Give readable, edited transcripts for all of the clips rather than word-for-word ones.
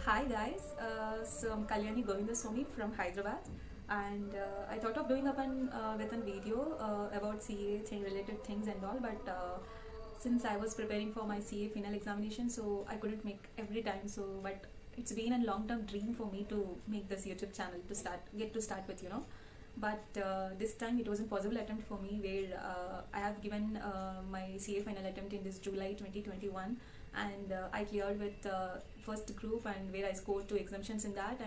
Hi guys, so I'm Kalyani Govindaswamy from Hyderabad, and I thought of doing up with a video about CA thing related things and all, but since I was preparing for my CA final examination, so I couldn't make every time. But it's been a long-term dream for me to make this YouTube channel to start with. But this time it wasn't possible attempt for me, where I have given my CA final attempt in this July 2021, and I cleared with first group, and where I scored 2 exemptions in that,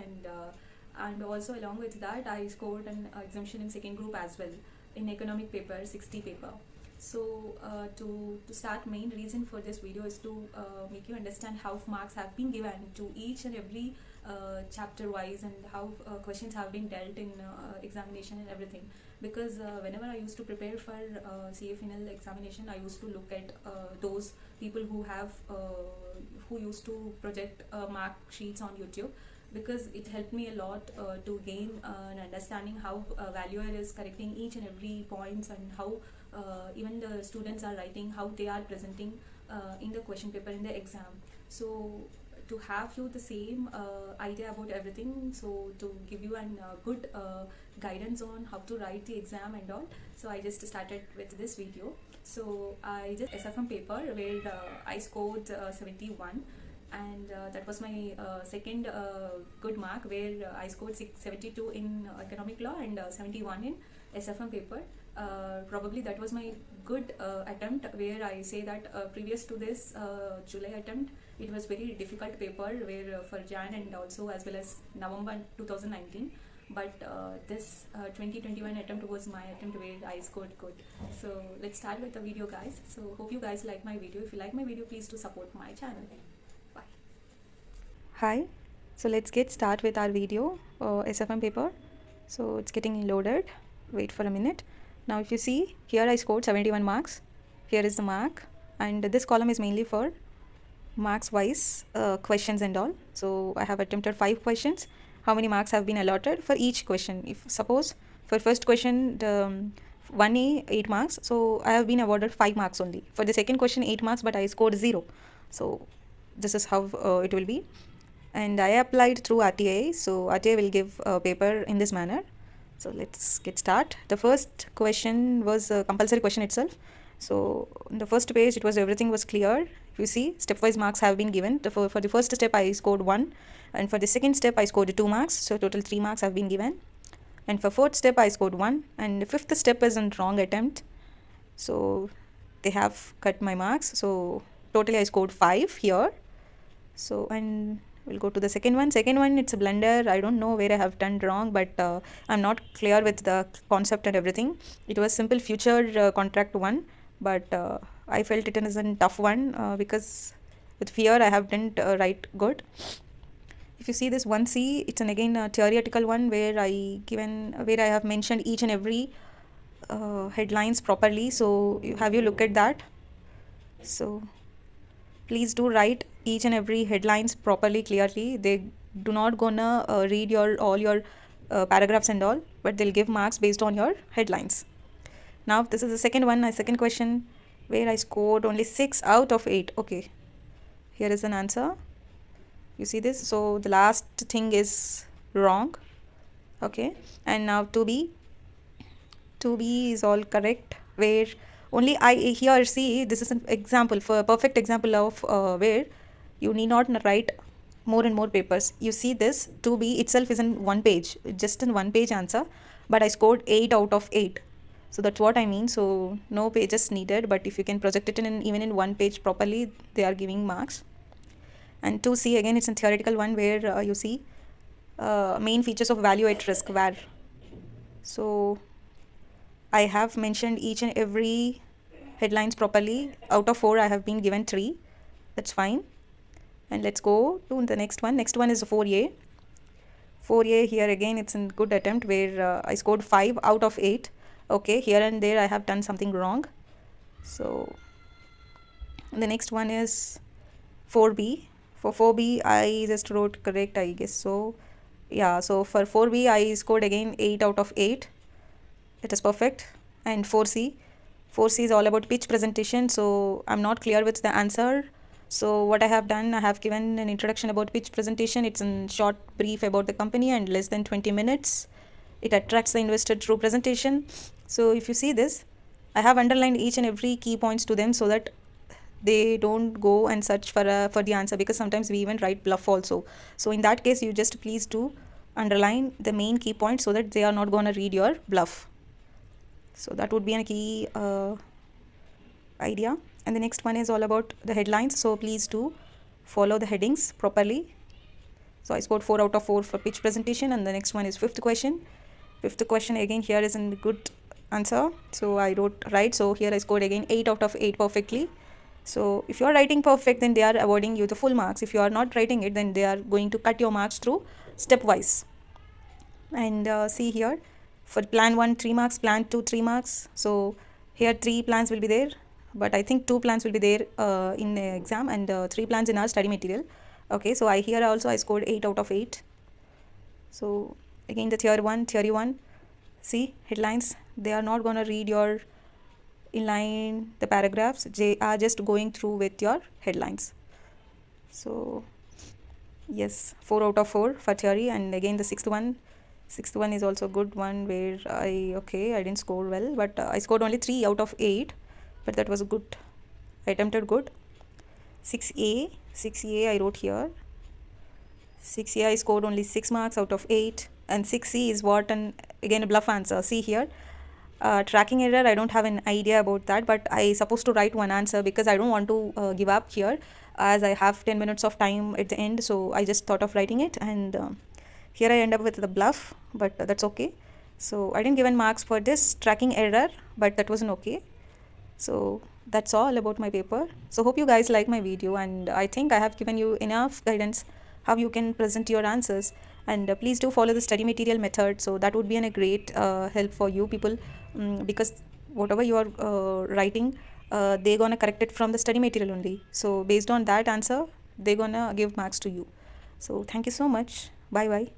and also along with that I scored an exemption in second group as well, in economic paper 60 paper. So to start, main reason for this video is to make you understand how marks have been given to each and every chapter wise, and how questions have been dealt in examination and everything. Because whenever I used to prepare for CA final examination, I used to look at those people who used to project mark sheets on YouTube, because it helped me a lot to gain an understanding how valuer is correcting each and every points, and how even the students are writing, how they are presenting in the question paper in the exam. So to have you the same idea about everything, so to give you an good guidance on how to write the exam and all, so I just started with this video. So I just SFM paper, where I scored 71, and that was my second good mark, where I scored 72 in economic law and 71 in SFM paper. Probably that was my good attempt, where I say that previous to this July attempt, it was very difficult paper, where for Jan and also as well as November 2019. But this 2021 attempt was my attempt, where I scored good. So let's start with the video, guys. So hope you guys like my video. If you like my video, please do support my channel. Bye. Hi, so let's get start with our video SFM paper. So it's getting loaded. Wait for a minute. Now if you see here, I scored 71 marks. Here is the mark, and this column is mainly for marks wise questions and all. So I have attempted 5 questions. How many marks have been allotted for each question? If suppose for first question, the 1A 8 marks, so I have been awarded 5 marks only. For the second question 8 marks, but I scored 0. So this is how it will be. And I applied through RTI, so RTI will give a paper in this manner. So let's get start. The first question was a compulsory question itself. So in the first page, it was everything was clear. If you see, stepwise marks have been given. For the first step, I scored 1, and for the second step, I scored 2 marks. So total 3 marks have been given. And for fourth step, I scored 1, and the fifth step is a wrong attempt. So they have cut my marks. So totally, I scored 5 here. So and we'll go to the second one. Second one, it's a blunder. I don't know where I have done wrong, but I'm not clear with the concept and everything. It was simple future contract one, but I felt it is a tough one because with fear I have didn't write good. If you see this 1C, it's an again a theoretical one, where I have mentioned each and every headlines properly. So have you look at that? So please do write each and every headlines properly, clearly. They do not gonna read all your paragraphs and all, but they'll give marks based on your headlines. Now this is the second one, my second question, where I scored only 6 out of 8. Okay, here is an answer. You see this? So the last thing is wrong. Okay, and now 2B is all correct, where only I here see this is an example, for a perfect example of where you need not write more and more papers. You see this 2B itself is in one page, just in one page answer, but I scored 8 out of 8. So that's what I mean. So no pages needed, but if you can project it in even in one page properly, they are giving marks. And 2C again, it's a theoretical one, where you see main features of value at risk, where so I have mentioned each and every headlines properly. Out of 4, I have been given 3. That's fine. And let's go to the next one. Next one is 4A. 4A, here again, it's a good attempt, where I scored 5 out of 8. Okay, here and there I have done something wrong. So the next one is 4B. For 4B, I just wrote correct, I guess so. Yeah, so for 4B, I scored again 8 out of 8. It is perfect. And 4C is all about pitch presentation. So I'm not clear with the answer. So what I have done, I have given an introduction about pitch presentation. It's a short brief about the company and less than 20 minutes. It attracts the investor through presentation. So if you see this, I have underlined each and every key points to them so that they don't go and search for the answer, because sometimes we even write bluff also. So in that case, you just please do underline the main key points so that they are not going to read your bluff. So that would be a key idea. And the next one is all about the headlines. So please do follow the headings properly. So I scored 4 out of 4 for pitch presentation. And the next one is fifth question. Fifth question again here is a good answer. So I wrote right. So here I scored again 8 out of 8 perfectly. So if you are writing perfect, then they are awarding you the full marks. If you are not writing it, then they are going to cut your marks through stepwise. And see here, for plan 1 3 marks, plan 2 3 marks. So here 3 plans will be there, but I think 2 plans will be there in the exam, and 3 plans in our study material. Okay, so I here also I scored 8 out of 8. So again, the theory 1, see headlines, they are not going to read your inline the paragraphs, they are just going through with your headlines. So yes, 4 out of 4 for theory. And again the sixth one is also a good one, where I didn't score well, but I scored only 3 out of 8, but that was good. I attempted good. 6A I wrote here. 6A I scored only 6 marks out of 8, and 6C is what? And again a bluff answer. See here, tracking error, I don't have an idea about that, but I supposed to write one answer because I don't want to give up here, as I have 10 minutes of time at the end. So I just thought of writing it, and here I end up with the bluff, but that's okay. So I didn't given marks for this tracking error, but that wasn't okay. So that's all about my paper. So hope you guys like my video, and I think I have given you enough guidance how you can present your answers. And please do follow the study material method, so that would be a great help for you people, because whatever you are writing, they're gonna correct it from the study material only. So based on that answer, they're gonna give marks to you. So thank you so much. Bye bye.